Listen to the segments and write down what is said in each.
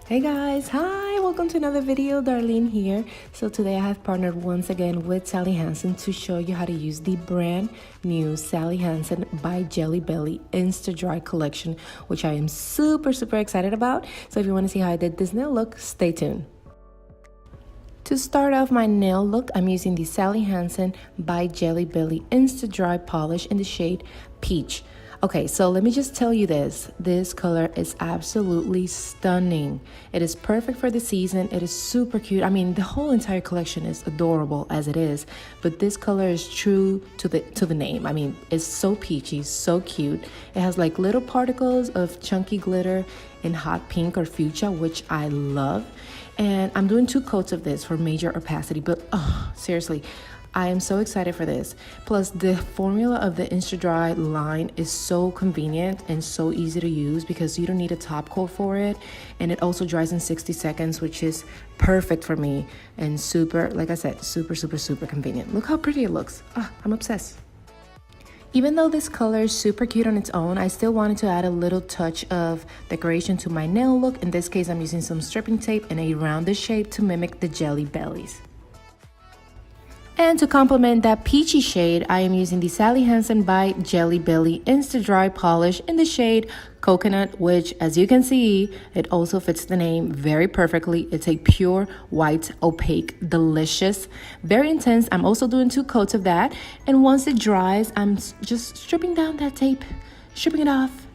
Hey guys, hi, welcome to another video. Darlene here. So today I have partnered once again with Sally Hansen to show you how to use the brand new Sally Hansen by Jelly Belly INSTA-DRI collection, which I am super excited about. So if you want to see how I did this nail look, stay tuned. To start off my nail look, I'm using the Sally Hansen by Jelly Belly INSTA-DRI polish in the shade Peach. Okay, so let me just tell you this color is absolutely stunning. It is perfect for the season. It is super cute. I mean, the whole entire collection is adorable as it is, but this color is true to the name. I mean, it's so peachy, so cute. It has like little particles of chunky glitter in hot pink or fuchsia, which I love. And I'm doing 2 coats of this for major opacity, but seriously, I am so excited for this. Plus, the formula of the INSTA-DRI line is so convenient and so easy to use because you don't need a top coat for it. And it also dries in 60 seconds, which is perfect for me and super, like I said, super convenient. Look how pretty it looks. I'm obsessed. Even though this color is super cute on its own, I still wanted to add a little touch of decoration to my nail look. In this case, I'm using some stripping tape in a rounded shape to mimic the jelly bellies. And to complement that peachy shade, I am using the Sally Hansen by Jelly Belly INSTA-DRI polish in the shade Coconut, which, as you can see, it also fits the name very perfectly. It's a pure white, opaque, delicious, very intense. I'm also doing 2 coats of that. And once it dries, I'm just stripping down that tape, stripping it off,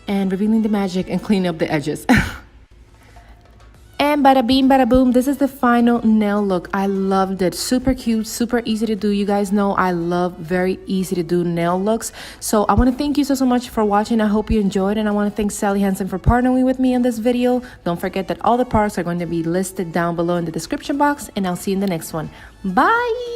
and revealing the magic and cleaning up the edges. And bada beam, bada boom, this is the final nail look. I loved it. Super cute, super easy to do. You guys know I love very easy to do nail looks. So I want to thank you so much for watching. I hope you enjoyed, and I want to thank Sally Hansen for partnering with me on this video. Don't forget that all the products are going to be listed down below in the description box, and I'll see you in the next one. Bye!